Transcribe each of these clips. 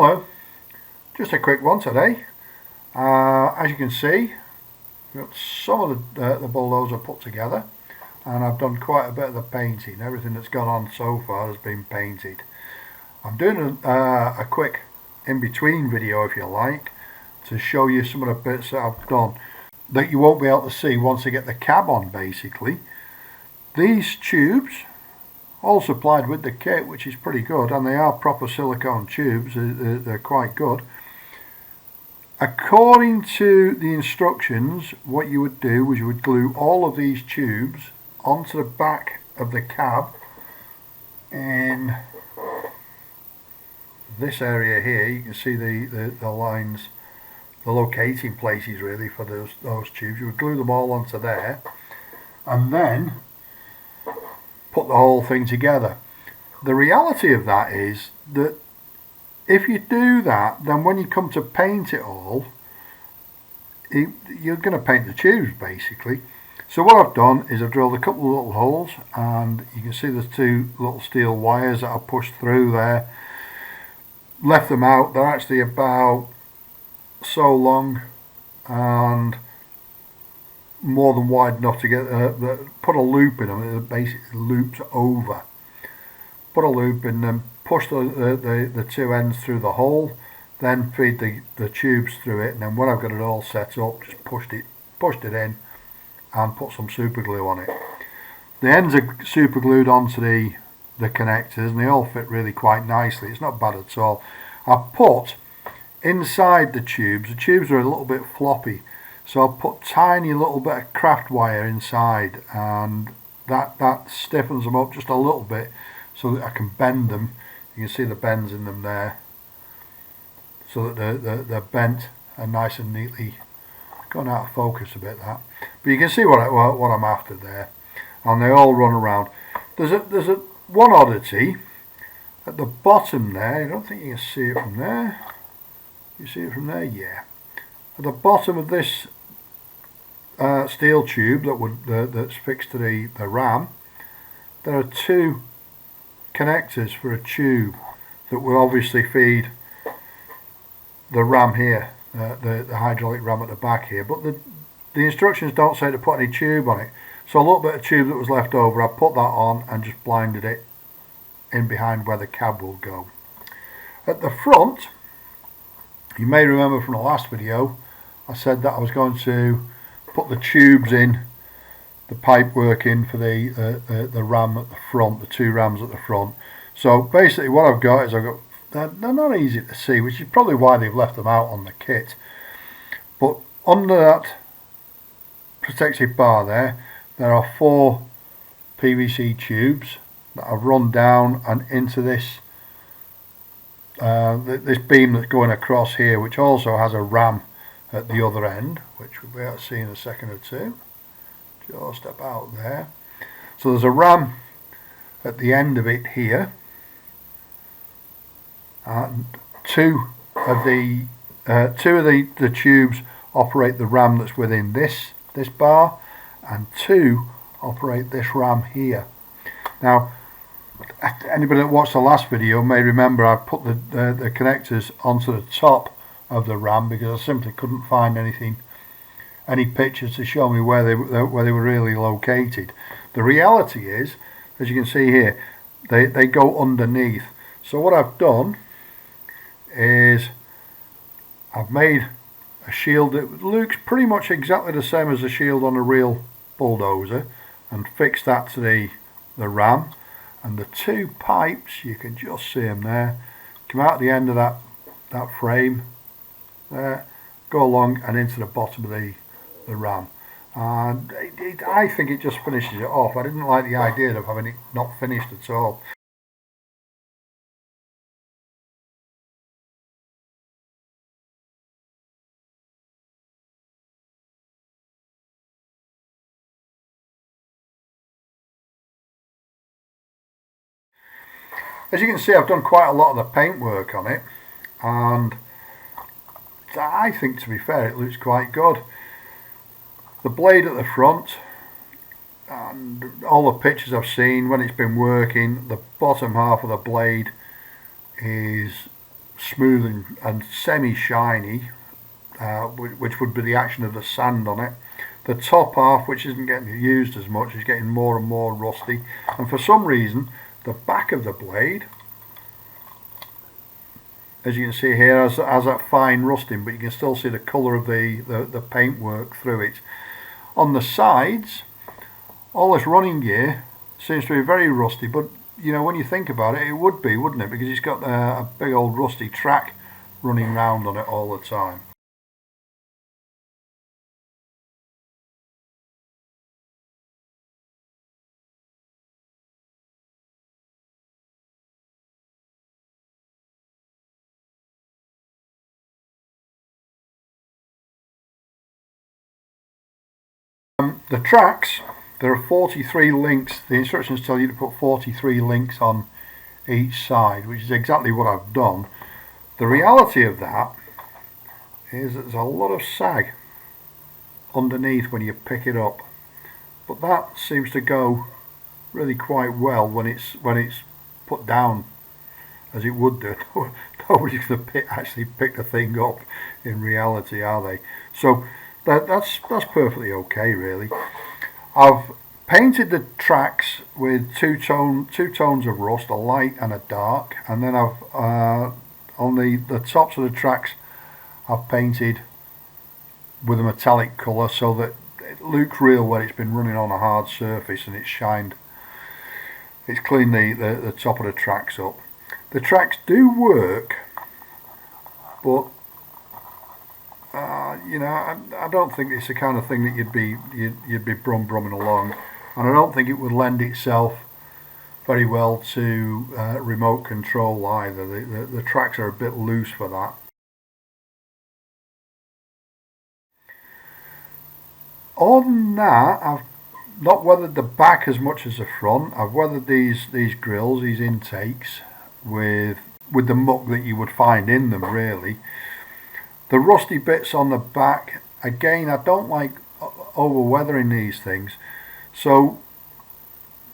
Hello, just a quick one today. As you can see, we've got some of the bulldozer put together, and I've done quite a bit of the painting. Everything that's gone on so far has been painted. I'm doing a quick in-between video, if you like, to show you some of the bits that I've done that you won't be able to see once I get the cab on. Basically, these tubes, all supplied with the kit, which is pretty good, and they are proper silicone tubes. They're quite good. According to the instructions, what you would do was you would glue all of these tubes onto the back of the cab in this area here. You can see the lines, the locating places really for those tubes. You would glue them all onto there and then put the whole thing together. The reality of that is that if you do that, then when you come to paint it all, you're going to paint the tubes basically. So what I've done is I've drilled a couple of little holes, and you can see there's two little steel wires that I pushed through there. Left them out. They're actually about so long and more than wide enough to get put a loop in them. It basically loops over. Put a loop in them, push the two ends through the hole, then feed the tubes through it, and then when I've got it all set up, just pushed it in and put some super glue on it. The ends are super glued onto the connectors, and they all fit really quite nicely. It's not bad at all. I've put inside the tubes are a little bit floppy, so I'll put tiny little bit of craft wire inside, and that stiffens them up just a little bit so that I can bend them. You can see the bends in them there, so that they're bent and nice and neatly. Gone out of focus a bit, that, but you can see what I'm after there, and they all run around. There's one oddity at the bottom there. I don't think you can see it from there. You see it from there, yeah. At the bottom of this steel tube that's fixed to the ram, there are two connectors for a tube that will obviously feed the ram here, the hydraulic ram at the back here, but the instructions don't say to put any tube on it. So a little bit of tube that was left over, I put that on and just blinded it in behind where the cab will go. At the front, you may remember from the last video, I said that I was going to put the tubes in, the pipe work in for the ram at the front, the two rams at the front. So basically what I've got is they're not easy to see, which is probably why they've left them out on the kit. But under that protective bar there are 4 PVC tubes that I've run down and into this this beam that's going across here, which also has a ram at the other end, which we'll be able to see in a second or two. Just about there. So there's a ram at the end of it here, and two of the tubes operate the ram that's within this bar, and 2 operate this ram here. Now, anybody that watched the last video may remember I put the connectors onto the top of the ram because I simply couldn't find any pictures to show me where they were really located. The reality is, as you can see here, they go underneath. So what I've done is I've made a shield that looks pretty much exactly the same as the shield on a real bulldozer, and fixed that to the ram, and the 2 pipes, you can just see them there, come out the end of that frame there, go along and into the bottom of the ram, and I think it just finishes it off. I didn't like the idea of having it not finished at all. As you can see, I've done quite a lot of the paint work on it, and I think, to be fair, it looks quite good. The blade at the front, and all the pictures I've seen when it's been working, the bottom half of the blade is smooth and semi-shiny, which would be the action of the sand on it. The top half, which isn't getting used as much, is getting more and more rusty, and for some reason the back of the blade, as you can see here, has that fine rusting, but you can still see the colour of the paintwork through it. On the sides, all this running gear seems to be very rusty, but you know, when you think about it, it would be, wouldn't it? Because it's got a big old rusty track running round on it all the time. The tracks, there are 43 links. The instructions tell you to put 43 links on each side, which is exactly what I've done. The reality of that is that there's a lot of sag underneath when you pick it up, but that seems to go really quite well when it's put down, as it would do. Nobody's going to actually pick the thing up in reality, are they? So that's perfectly okay, really. I've painted the tracks with two tones of rust, a light and a dark, and then I've on the tops of the tracks I've painted with a metallic colour so that it looks real when it's been running on a hard surface and it's shined. It's cleaned the top of the tracks up. The tracks do work, but you know, I don't think it's the kind of thing that you'd be brumming along, and I don't think it would lend itself very well to remote control either. The tracks are a bit loose for that. Other than that, I've not weathered the back as much as the front. I've weathered these grills, these intakes, with the muck that you would find in them, really. The rusty bits on the back, again, I don't like over weathering these things, so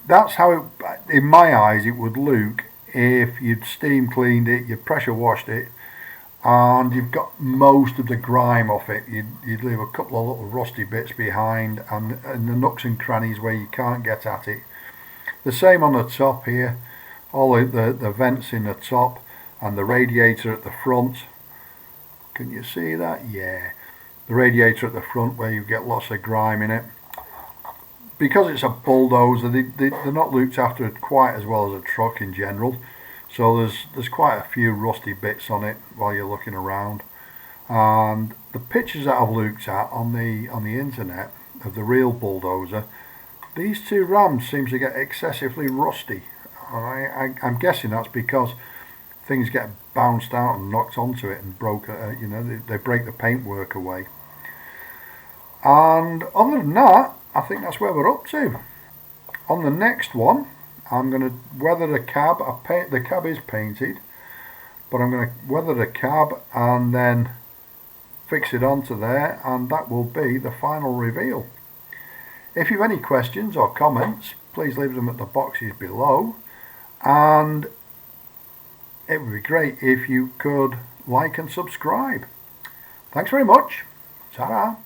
that's how it, in my eyes, it would look if you'd steam cleaned it, you pressure washed it, and you've got most of the grime off it. You'd leave a couple of little rusty bits behind, and the nooks and crannies where you can't get at it. The same on the top here, all the vents in the top and the radiator at the front. Can you see that? Yeah. The radiator at the front where you get lots of grime in it. Because it's a bulldozer, they're not looked after quite as well as a truck in general. So there's quite a few rusty bits on it while you're looking around. And the pictures that I've looked at on the internet of the real bulldozer, these two rams seem to get excessively rusty. I'm guessing that's because things get bounced out and knocked onto it and broke. You know, they break the paintwork away. And other than that, I think that's where we're up to. On the next one, I'm going to weather the cab. The cab is painted, but I'm going to weather the cab and then fix it onto there, and that will be the final reveal. If you have any questions or comments, please leave them at the boxes below, and it would be great if you could like and subscribe. Thanks very much. Ta-ra.